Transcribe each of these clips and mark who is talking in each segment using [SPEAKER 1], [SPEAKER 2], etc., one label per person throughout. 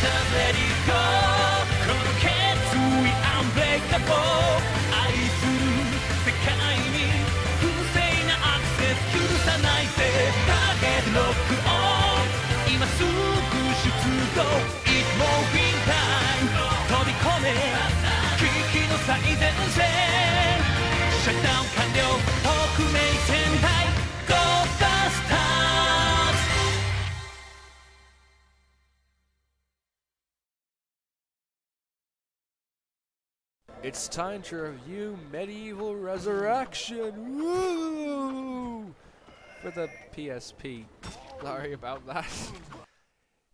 [SPEAKER 1] Let it go この決意アンブレイカボー愛する世界に不正なアクセス許さないぜターゲットロックオン今すぐ出動 It's moving time 飛び込め危機の最前線シャットダウン完了特命戦隊ゴーバスターズ
[SPEAKER 2] It's time to review MediEvil Resurrection! Woo! For the PSP. Sorry about that.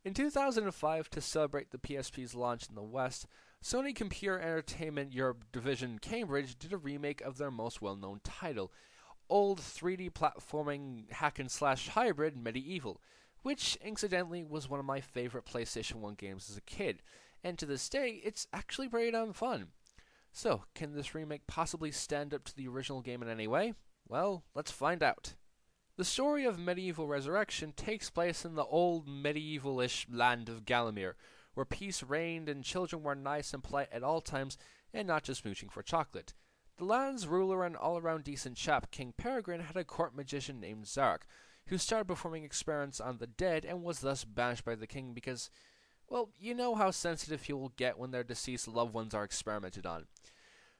[SPEAKER 2] In 2005, to celebrate the PSP's launch in the West, Sony Computer Entertainment Europe Division Cambridge did a remake of their most well-known title, old 3D platforming hack-and-slash hybrid MediEvil, which, incidentally, was one of my favorite PlayStation 1 games as a kid, and to this day, it's actually pretty damn fun. So, can this remake possibly stand up to the original game in any way? Well, let's find out. The story of MediEvil Resurrection takes place in the old medieval-ish land of Galamir, where peace reigned and children were nice and polite at all times, and not just mooching for chocolate. The land's ruler and all-around decent chap, King Peregrine, had a court magician named Zark, who started performing experiments on the dead and was thus banished by the king because, well, you know how sensitive he will get when their deceased loved ones are experimented on.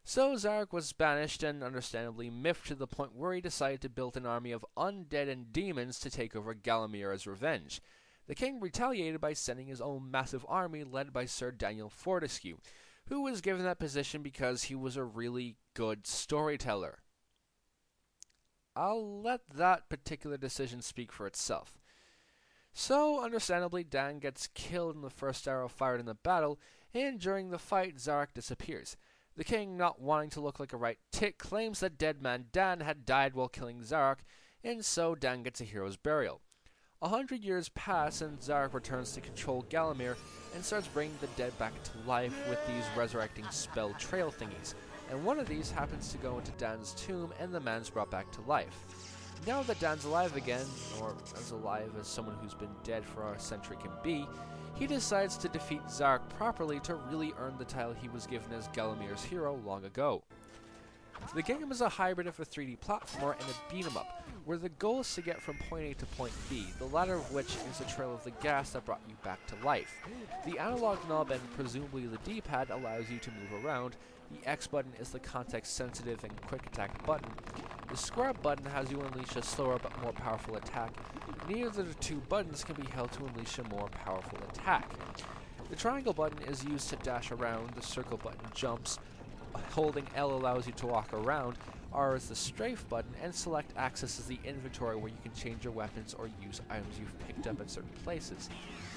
[SPEAKER 2] So Zark was banished and understandably miffed to the point where he decided to build an army of undead and demons to take over Galamir as revenge. The king retaliated by sending his own massive army led by Sir Daniel Fortescue, who was given that position because he was a really good storyteller. I'll let that particular decision speak for itself. So, understandably, Dan gets killed in the first arrow fired in the battle, and during the fight, Zark disappears. The king, not wanting to look like a right tit, claims that dead man Dan had died while killing Zark, and so Dan gets a hero's burial. 100 years pass, and Zark returns to control Galamir, and starts bringing the dead back to life with these resurrecting spell trail thingies, and one of these happens to go into Dan's tomb, and the man's brought back to life. Now that Dan's alive again, or as alive as someone who's been dead for a century can be, he decides to defeat Zark properly to really earn the title he was given as Galamir's hero long ago. The game is a hybrid of a 3D platformer and a beat-em-up, where the goal is to get from point A to point B, the latter of which is the trail of the gas that brought you back to life. The analog knob and presumably the D-pad allows you to move around. The X button is the context-sensitive and quick attack button. The square button has you unleash a slower but more powerful attack. Neither of the two buttons can be held to unleash a more powerful attack. The triangle button is used to dash around, the circle button jumps, holding L allows you to walk around, R is the strafe button, and select accesses the inventory where you can change your weapons or use items you've picked up at certain places.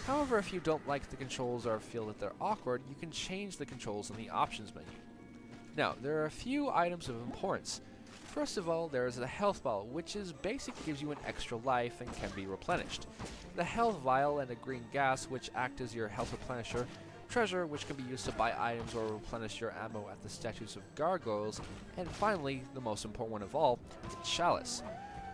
[SPEAKER 2] However, if you don't like the controls or feel that they're awkward, you can change the controls in the options menu. Now, there are a few items of importance. First of all, there is the health bottle, which is basically gives you an extra life and can be replenished. The health vial and a green gas, which act as your health replenisher. Treasure, which can be used to buy items or replenish your ammo at the statues of gargoyles. And finally, the most important one of all, the chalice.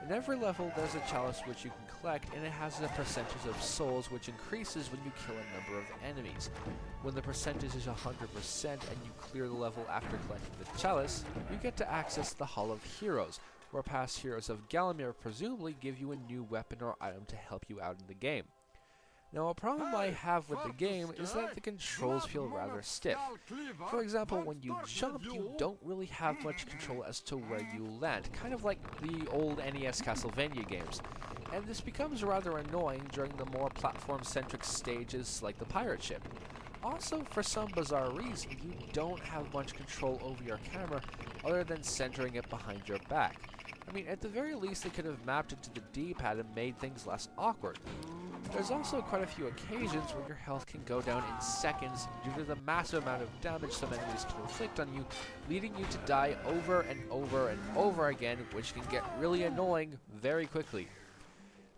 [SPEAKER 2] In every level, there's a chalice which you can collect, and it has a percentage of souls which increases when you kill a number of enemies. When the percentage is 100% and you clear the level after collecting the chalice, you get to access the Hall of Heroes, where past heroes of Galamir presumably give you a new weapon or item to help you out in the game. Now, a problem I have with the game is that the controls feel rather stiff. For example, when you jump, you don't really have much control as to where you land, kind of like the old NES Castlevania games. And this becomes rather annoying during the more platform-centric stages like the pirate ship. Also, for some bizarre reason, you don't have much control over your camera other than centering it behind your back. I mean, at the very least, they could have mapped it to the D-pad and made things less awkward. There's also quite a few occasions where your health can go down in seconds due to the massive amount of damage some enemies can inflict on you, leading you to die over and over and over again, which can get really annoying very quickly.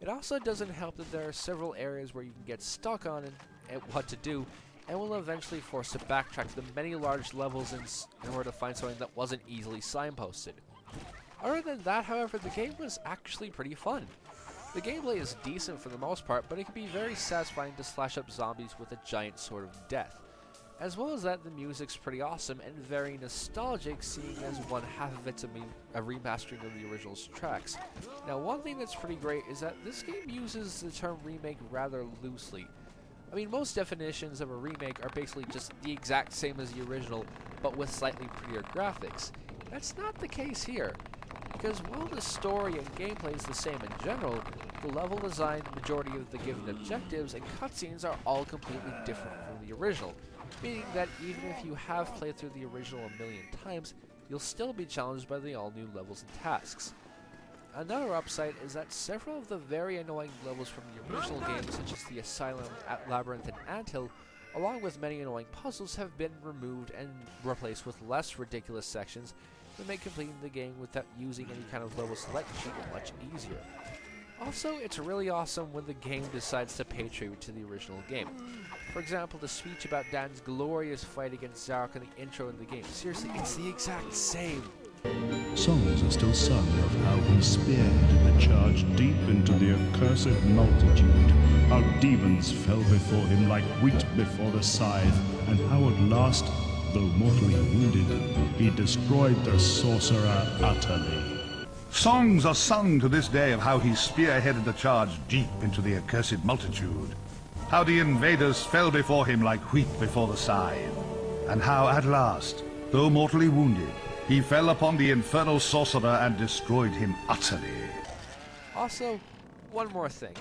[SPEAKER 2] It also doesn't help that there are several areas where you can get stuck on and what to do, and will eventually force to backtrack to the many large levels in order to find something that wasn't easily signposted. Other than that, however, the game was actually pretty fun. The gameplay is decent for the most part, but it can be very satisfying to slash up zombies with a giant sword of death. As well as that, the music's pretty awesome and very nostalgic, seeing as one half of it's a remastering of the original's tracks. Now, one thing that's pretty great is that this game uses the term remake rather loosely. I mean, most definitions of a remake are basically just the exact same as the original, but with slightly prettier graphics. That's not the case here, because while the story and gameplay is the same in general, the level design, majority of the given objectives, and cutscenes are all completely different from the original, meaning that even if you have played through the original a million times, you'll still be challenged by the all-new levels and tasks. Another upside is that several of the very annoying levels from the original game, such as the Asylum, Labyrinth, and Anthill, along with many annoying puzzles, have been removed and replaced with less ridiculous sections that make completing the game without using any kind of level select sheet much easier. Also, it's really awesome when the game decides to pay tribute to the original game. For example, the speech about Dan's glorious fight against Zarok in the intro in the game. Seriously, it's the exact same.
[SPEAKER 3] Songs are still sung of how he spearheaded the charge deep into the accursed multitude, how demons fell before him like wheat before the scythe, and how at last, though mortally wounded, he destroyed the sorcerer utterly.
[SPEAKER 4] Songs are sung to this day of how he spearheaded the charge deep into the accursed multitude, how the invaders fell before him like wheat before the scythe, and how at last, though mortally wounded, he fell upon the infernal sorcerer and destroyed him utterly.
[SPEAKER 2] Also, one more thing.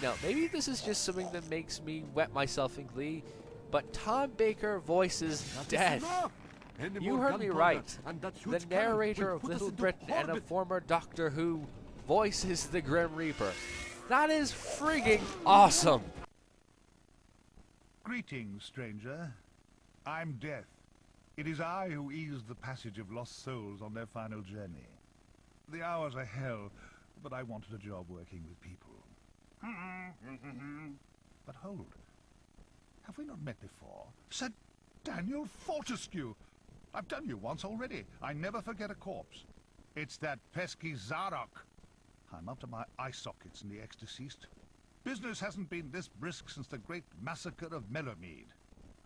[SPEAKER 2] Now, maybe this is just something that makes me wet myself in glee, but Tom Baker voices Death. You heard me right. The narrator of Little Britain and a former Doctor Who voices the Grim Reaper. That is frigging awesome!
[SPEAKER 4] Greetings, stranger. I'm Death. It is I who ease the passage of lost souls on their final journey. The hours are hell, but I wanted a job working with people. But hold. Have we not met before? Sir Daniel Fortescue! I've done you once already. I never forget a corpse. It's that pesky Zarok. I'm up to my eye sockets in the ex-deceased. Business hasn't been this brisk since the great massacre of Melomead.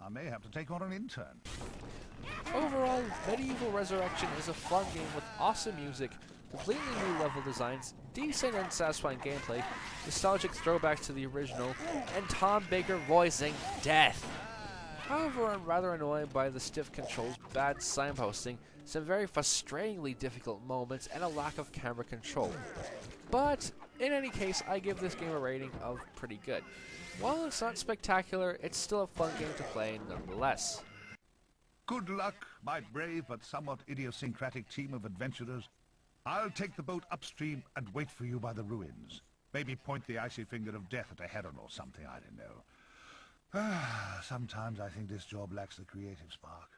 [SPEAKER 4] I may have to take on an intern.
[SPEAKER 2] Overall, MediEvil Resurrection is a fun game with awesome music, completely new level designs, decent and satisfying gameplay, nostalgic throwbacks to the original, and Tom Baker voicing Death. However, I'm rather annoyed by the stiff controls, bad signposting, some very frustratingly difficult moments, and a lack of camera control. But, in any case, I give this game a rating of pretty good. While it's not spectacular, it's still a fun game to play nonetheless.
[SPEAKER 4] Good luck, my brave but somewhat idiosyncratic team of adventurers. I'll take the boat upstream and wait for you by the ruins. Maybe point the icy finger of death at a heron or something, I don't know. Sometimes I think this job lacks the creative spark.